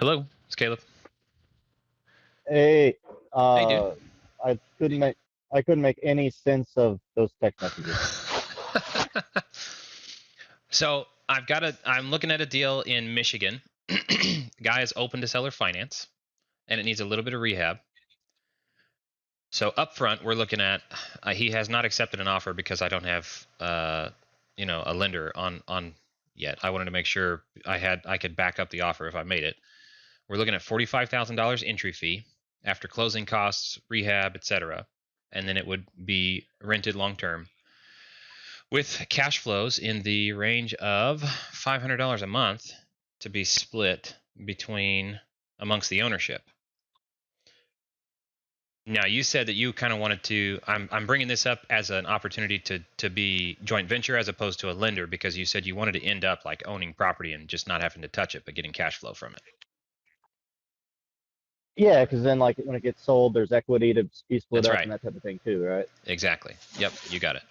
Hello, it's Caleb. Hey, Hey, dude. uh, I couldn't make I couldn't make any sense of those text messages. So I'm looking at a deal in Michigan. Guy is open to seller finance, and it needs a little bit of rehab. So up front, we're looking at he has not accepted an offer because I don't have a lender on yet. I wanted to make sure I could back up the offer if I made it. We're looking at $45,000 entry fee after closing costs, rehab, etc., and then it would be rented long term with cash flows in the range of $500 a month to be split between amongst the ownership. Now, you said that you kind of wanted to. I'm bringing this up as an opportunity to be joint venture as opposed to a lender because you said you wanted to end up like owning property and just not having to touch it, but getting cash flow from it. Yeah, because then like when it gets sold, there's equity to be split That's up right. and that type of thing too, right? Exactly. Yep, you got it.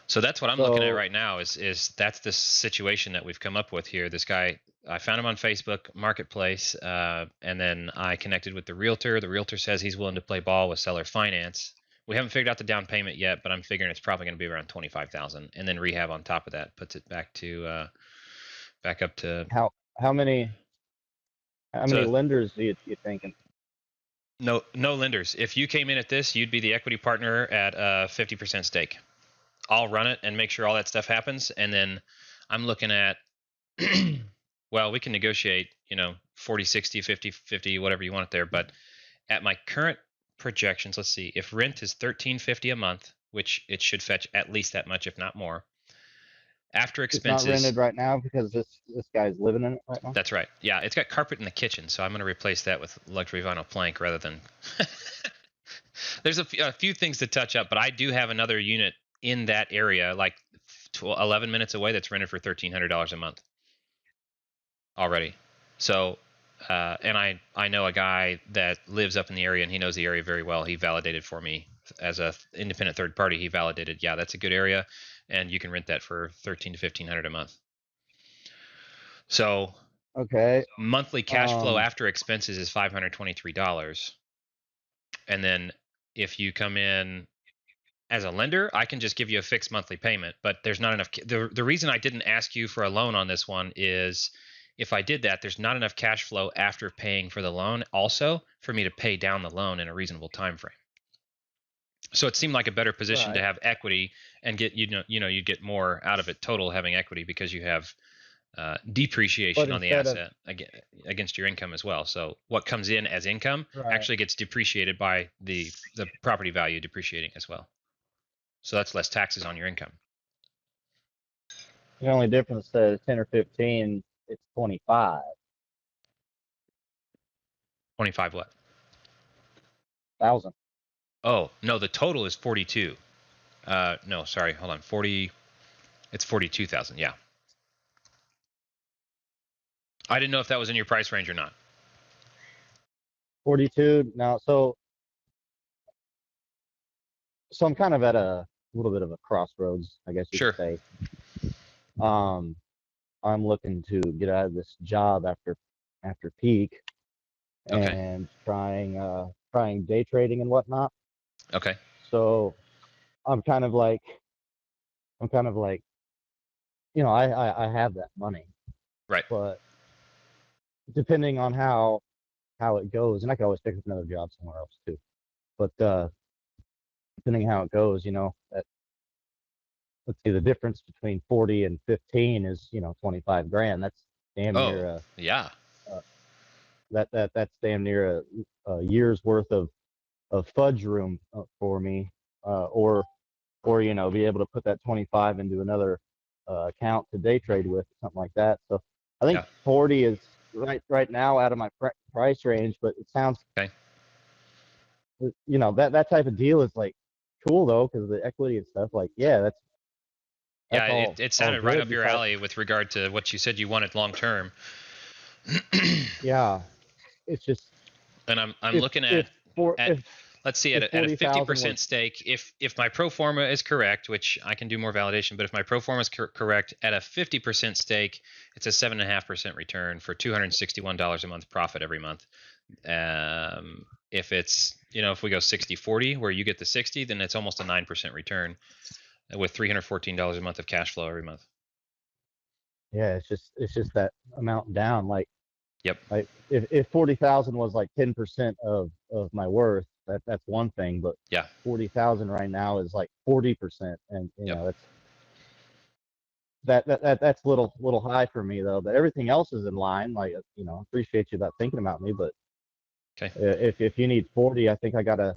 So that's what I'm looking at So right now is that's the situation that we've come up with here. This guy, I found him on Facebook Marketplace, and then I connected with the realtor. The realtor says he's willing to play ball with seller finance. We haven't figured out the down payment yet, but I'm figuring it's probably going to be around 25,000, and then rehab on top of that puts it back up to. how many So lenders do you thinking? no lenders. If you came in at this, you'd be the equity partner at a 50% stake. I'll run it and make sure all that stuff happens, and then I'm looking at well, we can negotiate, 40, 60, 50, 50, whatever you want it there. But at my current projections, let's see, if rent is $13.50 a month, which it should fetch at least that much, if not more, after It's not expenses. rented right now because this guy's living in it right now. That's right. Yeah, it's got carpet in the kitchen, so I'm going to replace that with luxury vinyl plank rather than. There's a few things to touch up, but I do have another unit in that area, like 11 minutes away, that's rented for $1,300 a month already. So, and I know a guy that lives up in the area and he knows the area very well. He validated for me as a independent third party. He validated, yeah, that's a good area, and you can rent that for 13 to 1500 a month. So Okay. monthly cash flow Um, after expenses is $523, and then if you come in as a lender, I can just give you a fixed monthly payment, but there's not enough. The reason I didn't ask you for a loan on this one is if I did that, there's not enough cash flow after paying for the loan also for me to pay down the loan in a reasonable time frame. So it seemed like a better position to right. have equity and get you get more out of it total having equity because you have But depreciation on the instead of asset against your income as well. So what comes in as income right, actually gets depreciated by the property value depreciating as well. So that's less taxes on your income. the only difference is 10 or 15, it's 25,000. 25 what? Oh, no, the total is 42. No, sorry, hold on. 40, it's 42,000. Yeah. I didn't know if that was in your price range or not. 42 now. So I'm kind of at a little bit of a crossroads, I guess you could Sure. say. Um, I'm looking to get out of this job after peak Okay. and trying day trading and whatnot. Okay. So I'm kind of like I'm kind of like I have that money, Right. but depending on how it goes, and I can always pick up another job somewhere else too. But depending how it goes, that let's see, the difference between 40 and 15 is 25 grand. That's damn Oh, near yeah. a that's damn near a year's worth of fudge room for me, or be able to put that 25 into another account to day trade with, something like that. So I think Yeah. 40 is right now out of my price range, but it sounds, Okay. that type of deal is like cool though, because the equity and stuff. Like, yeah, that's Yeah, it all sounded right good. up your Besides, alley with regard to what you said you wanted long term. yeah, it's just And I'm if looking if for at if let's see, if at a 40,000 50% was, stake, if my pro forma is correct, which I can do more validation, but if my pro forma is correct, at a 50% stake, it's a 7.5% return for $261 a month profit every month. If it's, if we go 60-40, where you get the 60, then it's almost a 9% return with $314 a month of cash flow every month. yeah, it's just that amount down. Yep. Like if 40,000 was like 10% of my worth, that's one thing, but Yeah. 40,000 right now is like 40%, and Yep. that's a little high for me though. But everything else is in line. Like, appreciate you about thinking about me, but Okay. if you need 40, I think I gotta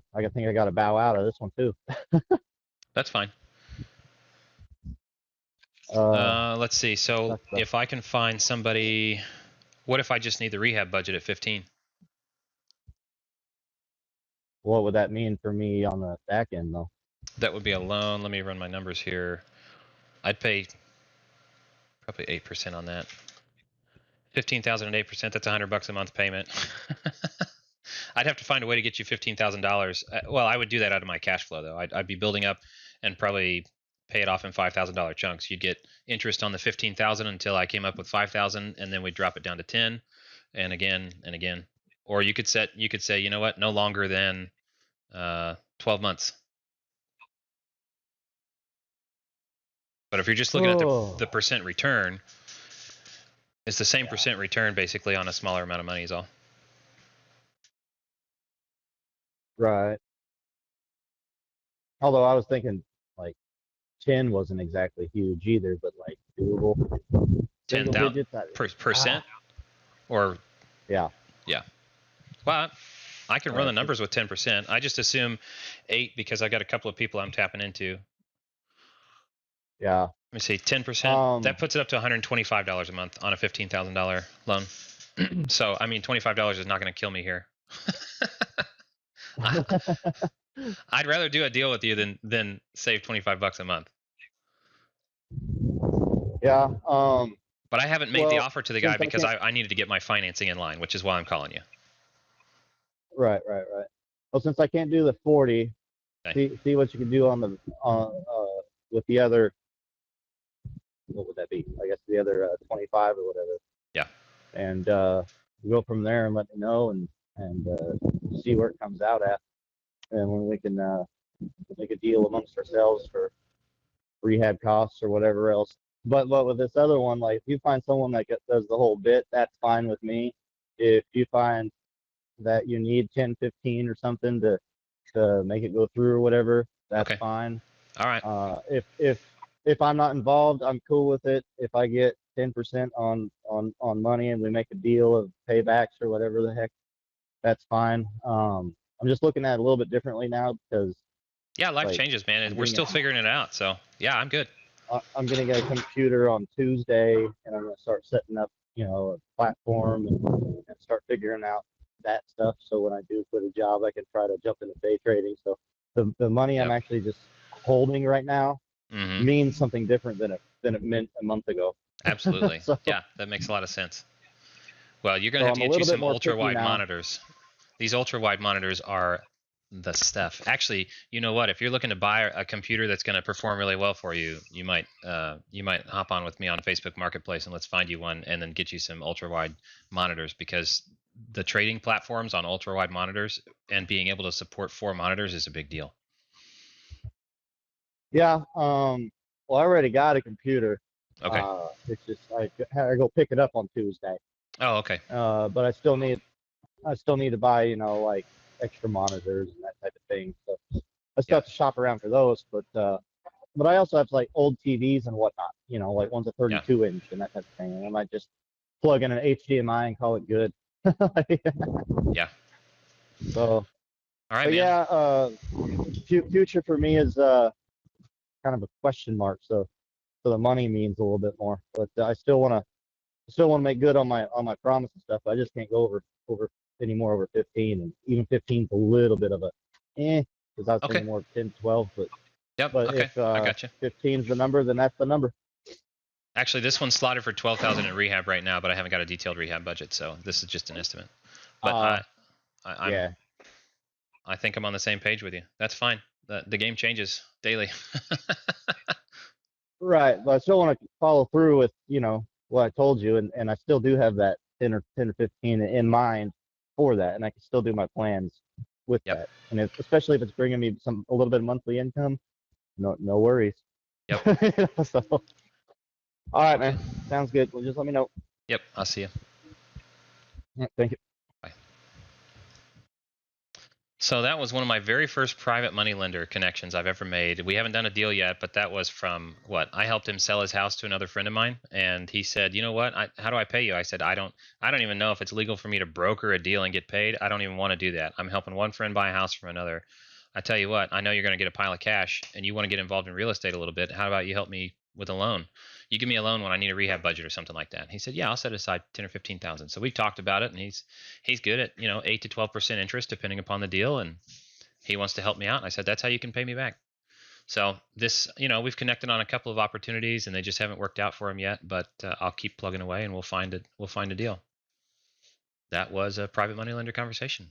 bow out of this one too. That's fine. Let's see. So if I can find somebody, what if I just need the rehab budget at 15? What would that mean for me on the back end though? That would be a loan. Let me run my numbers here. I'd pay probably 8% on that. 15,000 and 8%. That's $100 a month payment. I'd have to find a way to get you $15,000. Well, I would do that out of my cash flow though. I'd be building up and probably pay it off in $5,000 chunks. You'd get interest on the 15,000 until I came up with 5,000, and then we'd drop it down to 10, and again and again. Or you could say, you know what, no longer than 12 months. But if you're just looking at the percent return, it's the same percent return basically on a smaller amount of money is all. Right. Although I was thinking like 10 wasn't exactly huge either, but like doable. 10,000 percent, or yeah. Well, I can run the numbers with 10%. I just assume 8 because I got a couple of people I'm tapping into. Yeah. Let me see, 10%. That puts it up to $125 a month on a $15,000 loan. So I mean, $25 is not going to kill me here. I'd rather do a deal with you than save $25 a month. Yeah. But I haven't made the offer to the guy because I needed to get my financing in line, which is why I'm calling you. Right. Well, since I can't do the 40, okay. see what you can do on the with the other. What would that be? I guess the other 25 or whatever. Yeah. And go from there and let me know and see where it comes out at, and when we can make a deal amongst ourselves for rehab costs or whatever else. But with this other one, like if you find someone that does the whole bit, that's fine with me. If you find that you need 10, 15 or something to make it go through or whatever, that's fine. All right. If I'm not involved, I'm cool with it. If I get 10% on money and we make a deal of paybacks or whatever the heck, that's fine. I'm just looking at it a little bit differently now because life changes, man, and we're still figuring it out. So yeah, I'm good. I'm gonna get a computer on Tuesday, and I'm gonna start setting up, a platform and start figuring out that stuff. So when I do quit a job, I can try to jump into day trading. So the money I'm actually just holding right now means something different than it meant a month ago. Absolutely. Yeah, that makes a lot of sense. Well, you're going to have to get you some ultra-wide monitors. These ultra-wide monitors are the stuff. Actually, you know what? If you're looking to buy a computer that's going to perform really well for you, you might hop on with me on Facebook Marketplace and let's find you one and then get you some ultra-wide monitors, because the trading platforms on ultra-wide monitors and being able to support 4 monitors is a big deal. Yeah. Well, I already got a computer. Okay. It's just I go pick it up on Tuesday. Oh, okay. But I still need to buy, like extra monitors and that type of thing. So I still have to shop around for those. But I also have like old TVs and whatnot. Like one's a 32-inch and that type of thing. And I might just plug in an HDMI and call it good. Yeah. So. All right, man. Yeah. Future for me is kind of a question mark. So the money means a little bit more. But I still want to make good on my promise and stuff. I just can't go over anymore over 15, and even 15 is a little bit of a because I was thinking more 10, 12. But if I got you. 15 is the number, then that's the number. Actually, this one's slotted for 12,000 in rehab right now, but I haven't got a detailed rehab budget, so this is just an estimate. But I'm I think I'm on the same page with you. That's fine. The game changes daily. Right, but I still want to follow through with, what I told you, and I still do have that 10 or 15 in mind for that, and I can still do my plans with Yep. that. And especially if it's bringing me a little bit of monthly income, no worries. Yep. So, all right, Okay. man, sounds good. Well, just let me know. Yep. I'll see you. Yeah, thank you. Bye. So that was one of my very first private money lender connections I've ever made. We haven't done a deal yet, but that was from what I helped him sell his house to another friend of mine, and he said, "You know what? How do I pay you?" I said, I don't even know if it's legal for me to broker a deal and get paid. I don't even want to do that. I'm helping one friend buy a house from another. I tell you what, I know you're going to get a pile of cash, and you want to get involved in real estate a little bit. How about you help me with a loan? You give me a loan when I need a rehab budget or something like that. He said, "Yeah, I'll set aside 10 or 15,000." So we talked about it, and he's good at 8 to 12% interest depending upon the deal, and he wants to help me out. And I said, that's how you can pay me back. So this, we've connected on a couple of opportunities, and they just haven't worked out for him yet. But I'll keep plugging away, and we'll find it. We'll find a deal. That was a private money lender conversation.